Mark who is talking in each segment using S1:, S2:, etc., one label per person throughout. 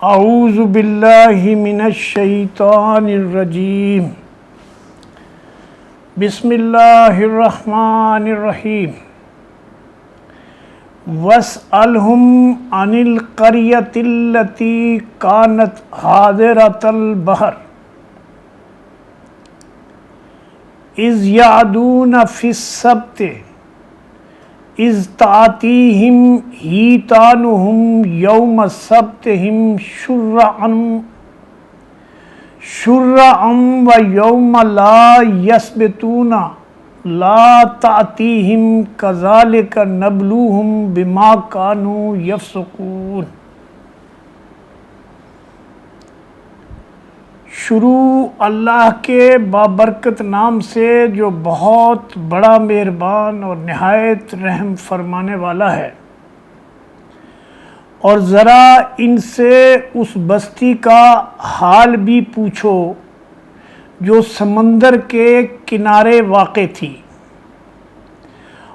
S1: اعوذ باللہ من الشیطان الرجیم بسم اللہ الرحمن الرحیم واسألہم عن القریۃ التی کانت حاضرۃ البحر اذ یعدون فی السبت اذ تأتیہم حیتانہم یوم سبتہم شرعا و یوم لا یسبتون لا تأتیہم کذالک نبلوہم بما کانوا یفسقون۔ شروع اللہ کے بابرکت نام سے جو بہت بڑا مہربان اور نہایت رحم فرمانے والا ہے، اور ذرا ان سے اس بستی کا حال بھی پوچھو جو سمندر کے کنارے واقع تھی،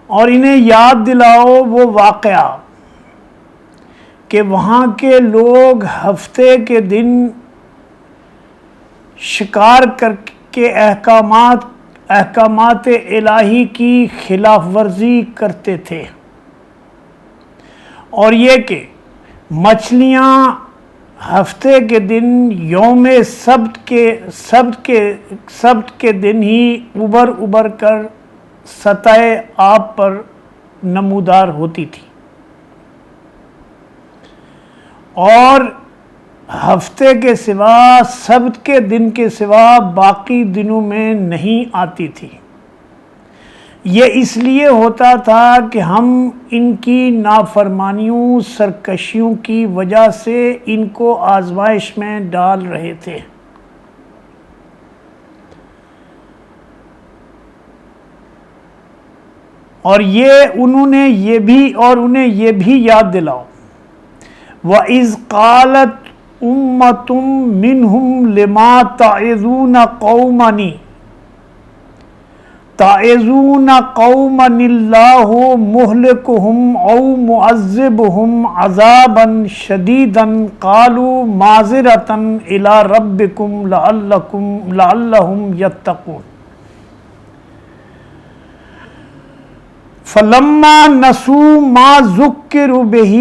S1: اور انہیں یاد دلاؤ وہ واقعہ کہ وہاں کے لوگ ہفتے کے دن شکار کر کے احکامات الہی کی خلاف ورزی کرتے تھے، اور یہ کہ مچھلیاں ہفتے کے دن یوم سبت کے دن ہی ابھر کر سطح آب پر نمودار ہوتی تھی، اور ہفتے کے سوا سبت کے دن کے سوا باقی دنوں میں نہیں آتی تھی۔ یہ اس لیے ہوتا تھا کہ ہم ان کی نافرمانیوں سرکشیوں کی وجہ سے ان کو آزمائش میں ڈال رہے تھے۔ اور انہیں یہ بھی یاد دلاؤ وَإِذْ قَالَتْ أُمَّةٌ مِّنْهُمْ لِمَا تَعِظُونَ قَوْمًا اللَّهُ مُهْلِكُهُمْ أَوْ مُعَذِّبُهُمْ عَذَابًا شَدِيدًا قَالُوا مَعْذِرَةً إِلَىٰ رَبِّكُمْ لَعَلَّهُمْ يَتَّقُونَ۔ فَلَمَّا نَسُوا مَا ذُكِّرُوا بِهِ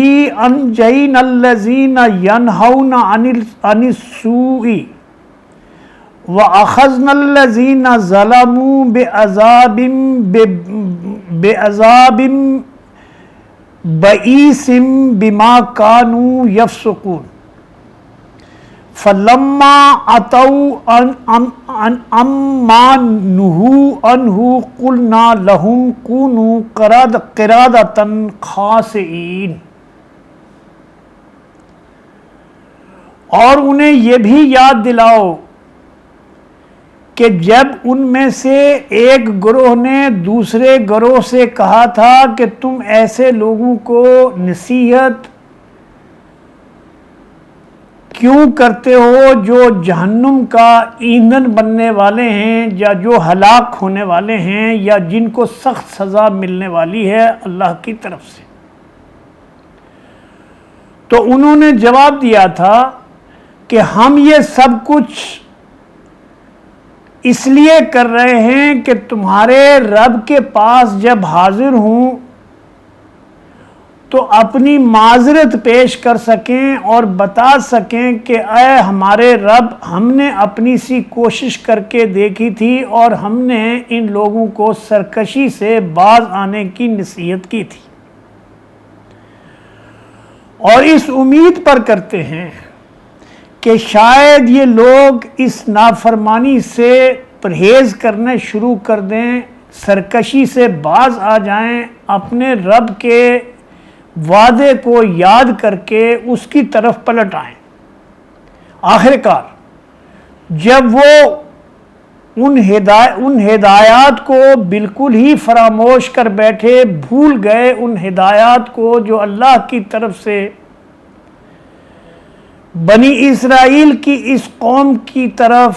S1: أَنجَيْنَا الَّذِينَ يَنْهَوْنَ عَنِ السُّوءِ وَأَخَذْنَا الَّذِينَ ظَلَمُوا بِعَذَابٍ بَئِيسٍ بِمَا كَانُوا يَفْسُقُونَ۔ فَلَمَّا عَتَوْا عَمَّا نُهُوا عَنْهُ قُلْنَا لَهُمْ كُونُوا قِرَادَةً خَاسِئِينَ۔ اور انہیں یہ بھی یاد دلاؤ کہ جب ان میں سے ایک گروہ نے دوسرے گروہ سے کہا تھا کہ تم ایسے لوگوں کو نصیحت کیوں کرتے ہو جو جہنم کا ایندھن بننے والے ہیں، یا جو ہلاک ہونے والے ہیں، یا جن کو سخت سزا ملنے والی ہے اللہ کی طرف سے؟ تو انہوں نے جواب دیا تھا کہ ہم یہ سب کچھ اس لیے کر رہے ہیں کہ تمہارے رب کے پاس جب حاضر ہوں تو اپنی معذرت پیش کر سکیں اور بتا سکیں کہ اے ہمارے رب، ہم نے اپنی سی کوشش کر کے دیکھی تھی اور ہم نے ان لوگوں کو سرکشی سے باز آنے کی نصیحت کی تھی، اور اس امید پر کرتے ہیں کہ شاید یہ لوگ اس نافرمانی سے پرہیز کرنے شروع کر دیں، سرکشی سے باز آ جائیں، اپنے رب کے وعدے کو یاد کر کے اس کی طرف پلٹ آئیں۔ آخر کار جب وہ ان ہدایات کو بالکل ہی فراموش کر بیٹھے، بھول گئے ان ہدایات کو جو اللہ کی طرف سے بنی اسرائیل کی اس قوم کی طرف،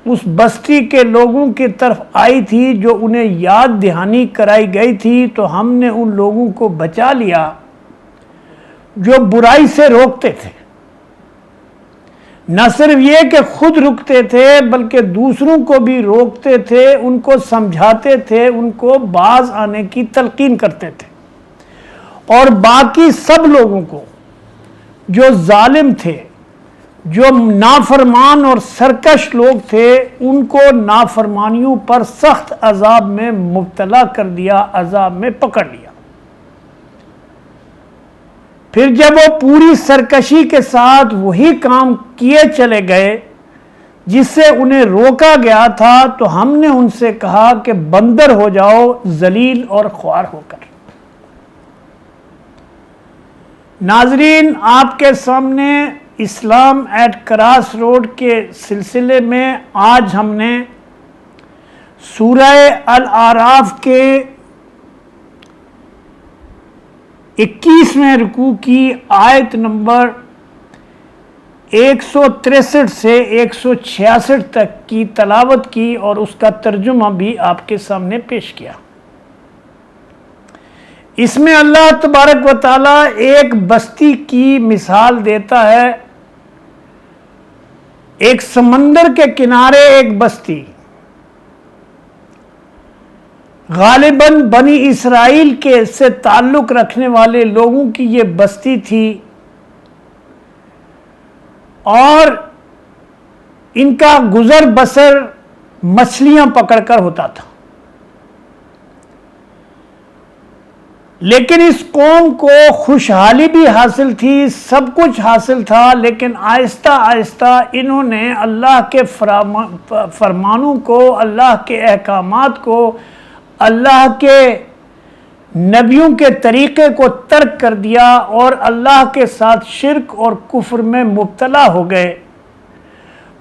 S1: اس بستی کے لوگوں کی طرف آئی تھی، جو انہیں یاد دہانی کرائی گئی تھی، تو ہم نے ان لوگوں کو بچا لیا جو برائی سے روکتے تھے، نہ صرف یہ کہ خود رکتے تھے بلکہ دوسروں کو بھی روکتے تھے، ان کو سمجھاتے تھے، ان کو باز آنے کی تلقین کرتے تھے، اور باقی سب لوگوں کو جو ظالم تھے، جو نافرمان اور سرکش لوگ تھے، ان کو نافرمانیوں پر سخت عذاب میں مبتلا کر دیا، عذاب میں پکڑ لیا۔ پھر جب وہ پوری سرکشی کے ساتھ وہی کام کیے چلے گئے جس سے انہیں روکا گیا تھا، تو ہم نے ان سے کہا کہ بندر ہو جاؤ، ذلیل اور خوار ہو کر۔ ناظرین، آپ کے سامنے اسلام ایٹ کراس روڈ کے سلسلے میں آج ہم نے سورہ الاعراف کے 21ویں رکوع کی آیت نمبر 163 سے 166 تک کی تلاوت کی اور اس کا ترجمہ بھی آپ کے سامنے پیش کیا۔ اس میں اللہ تبارک و تعالی ایک بستی کی مثال دیتا ہے، ایک سمندر کے کنارے ایک بستی، غالباً بنی اسرائیل کے سے تعلق رکھنے والے لوگوں کی یہ بستی تھی، اور ان کا گزر بسر مچھلیاں پکڑ کر ہوتا تھا۔ لیکن اس قوم کو خوشحالی بھی حاصل تھی، سب کچھ حاصل تھا، لیکن آہستہ آہستہ انہوں نے اللہ کے فرمانوں کو، اللہ کے احکامات کو، اللہ کے نبیوں کے طریقے کو ترک کر دیا اور اللہ کے ساتھ شرک اور کفر میں مبتلا ہو گئے۔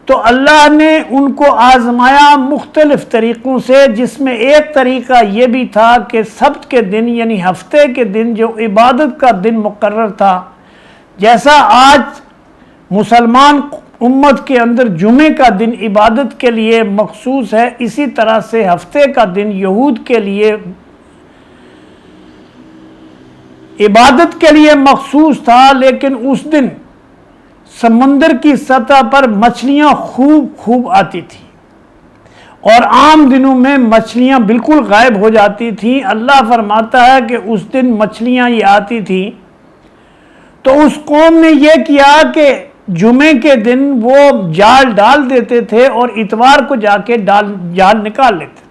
S1: تو اللہ نے ان کو آزمایا مختلف طریقوں سے، جس میں ایک طریقہ یہ بھی تھا کہ سبت کے دن یعنی ہفتے کے دن جو عبادت کا دن مقرر تھا، جیسا آج مسلمان امت کے اندر جمعے کا دن عبادت کے لیے مخصوص ہے، اسی طرح سے ہفتے کا دن یہود کے لیے عبادت کے لیے مخصوص تھا۔ لیکن اس دن سمندر کی سطح پر مچھلیاں خوب آتی تھیں، اور عام دنوں میں مچھلیاں بالکل غائب ہو جاتی تھیں۔ اللہ فرماتا ہے کہ اس دن مچھلیاں یہ آتی تھیں، تو اس قوم نے یہ کیا کہ جمعے کے دن وہ جال ڈال دیتے تھے اور اتوار کو جا کے جال نکال لیتے تھے۔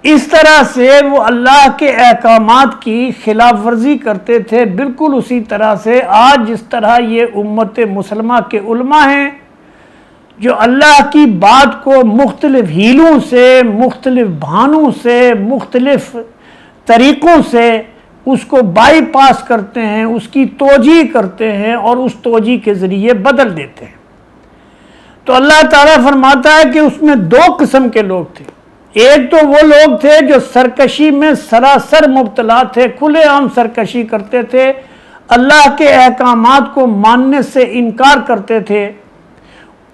S1: اس طرح سے وہ اللہ کے احکامات کی خلاف ورزی کرتے تھے، بالکل اسی طرح سے آج جس طرح یہ امت مسلمہ کے علماء ہیں جو اللہ کی بات کو مختلف ہیلوں سے، مختلف بہانوں سے، مختلف طریقوں سے اس کو بائی پاس کرتے ہیں، اس کی توجیہ کرتے ہیں اور اس توجیہ کے ذریعے بدل دیتے ہیں۔ تو اللہ تعالیٰ فرماتا ہے کہ اس میں دو قسم کے لوگ تھے۔ ایک تو وہ لوگ تھے جو سرکشی میں سراسر مبتلا تھے، کھلے عام سرکشی کرتے تھے، اللہ کے احکامات کو ماننے سے انکار کرتے تھے،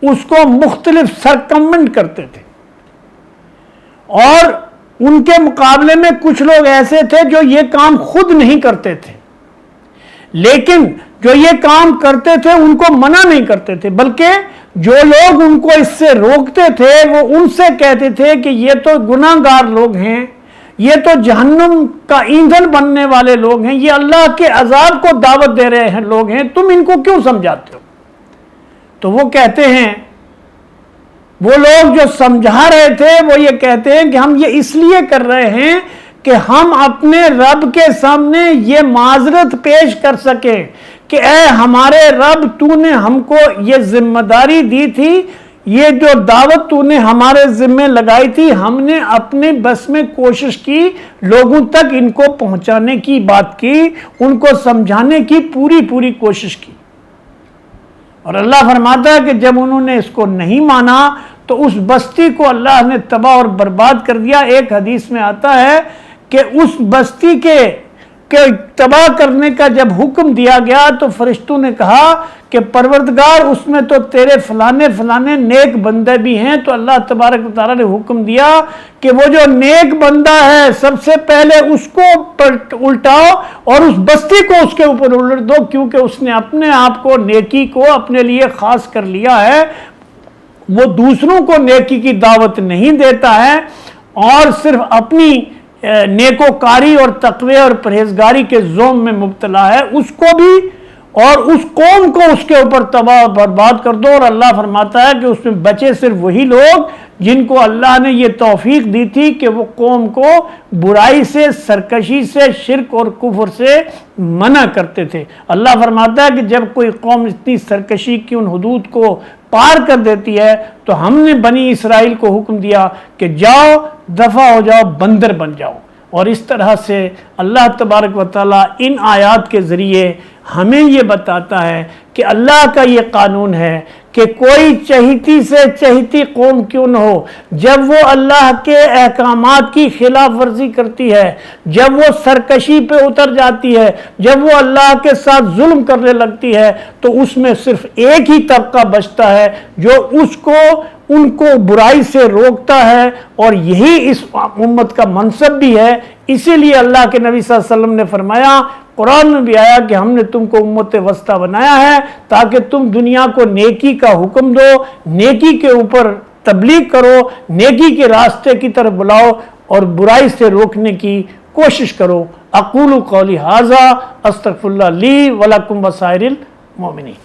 S1: اس کو مختلف سرکمنٹ کرتے تھے۔ اور ان کے مقابلے میں کچھ لوگ ایسے تھے جو یہ کام خود نہیں کرتے تھے، لیکن جو یہ کام کرتے تھے ان کو منع نہیں کرتے تھے، بلکہ جو لوگ ان کو اس سے روکتے تھے وہ ان سے کہتے تھے کہ یہ تو گناہ گار لوگ ہیں، یہ تو جہنم کا ایندھن بننے والے لوگ ہیں، یہ اللہ کے عذاب کو دعوت دے رہے ہیں لوگ ہیں، تم ان کو کیوں سمجھاتے ہو؟ تو وہ کہتے ہیں، وہ لوگ جو سمجھا رہے تھے وہ یہ کہتے ہیں کہ ہم یہ اس لیے کر رہے ہیں کہ ہم اپنے رب کے سامنے یہ معذرت پیش کر سکیں کہ اے ہمارے رب، تو نے ہم کو یہ ذمہ داری دی تھی، یہ جو دعوت تو نے ہمارے ذمہ لگائی تھی، ہم نے اپنے بس میں کوشش کی، لوگوں تک ان کو پہنچانے کی بات کی، ان کو سمجھانے کی پوری کوشش کی۔ اور اللہ فرماتا ہے کہ جب انہوں نے اس کو نہیں مانا تو اس بستی کو اللہ نے تباہ اور برباد کر دیا۔ ایک حدیث میں آتا ہے کہ اس بستی کے کہ تباہ کرنے کا جب حکم دیا گیا تو فرشتوں نے کہا کہ پروردگار اس میں تو تیرے فلانے فلانے نیک بندے بھی ہیں، تو اللہ تبارک و تعالیٰ نے حکم دیا کہ وہ جو نیک بندہ ہے سب سے پہلے اس کو الٹاؤ اور اس بستی کو اس کے اوپر الٹ دو، کیونکہ اس نے اپنے آپ کو نیکی کو اپنے لیے خاص کر لیا ہے، وہ دوسروں کو نیکی کی دعوت نہیں دیتا ہے اور صرف اپنی نیکوکاری اور تقوی اور پرہیزگاری کے زوم میں مبتلا ہے، اس کو بھی اور اس قوم کو اس کے اوپر تباہ برباد کر دو۔ اور اللہ فرماتا ہے کہ اس میں بچے صرف وہی لوگ جن کو اللہ نے یہ توفیق دی تھی کہ وہ قوم کو برائی سے، سرکشی سے، شرک اور کفر سے منع کرتے تھے۔ اللہ فرماتا ہے کہ جب کوئی قوم اتنی سرکشی کی ان حدود کو پار کر دیتی ہے تو ہم نے بنی اسرائیل کو حکم دیا کہ جاؤ، دفع ہو جاؤ، بندر بن جاؤ۔ اور اس طرح سے اللہ تبارک و تعالیٰ ان آیات کے ذریعے ہمیں یہ بتاتا ہے کہ اللہ کا یہ قانون ہے کہ کوئی چہیتی سے چہیتی قوم کیوں نہ ہو، جب وہ اللہ کے احکامات کی خلاف ورزی کرتی ہے، جب وہ سرکشی پہ اتر جاتی ہے، جب وہ اللہ کے ساتھ ظلم کرنے لگتی ہے، تو اس میں صرف ایک ہی طبقہ بچتا ہے جو اس کو ان کو برائی سے روکتا ہے، اور یہی اس امت کا منصب بھی ہے۔ اسی لیے اللہ کے نبی صلی اللہ علیہ وسلم نے فرمایا، قرآن میں بھی آیا کہ ہم نے تم کو امت وسطیٰ بنایا ہے تاکہ تم دنیا کو نیکی کا حکم دو، نیکی کے اوپر تبلیغ کرو، نیکی کے راستے کی طرف بلاؤ اور برائی سے روکنے کی کوشش کرو۔ اقول قولی ھذا استغفر اللہ لی ولکم وسائر المؤمنین۔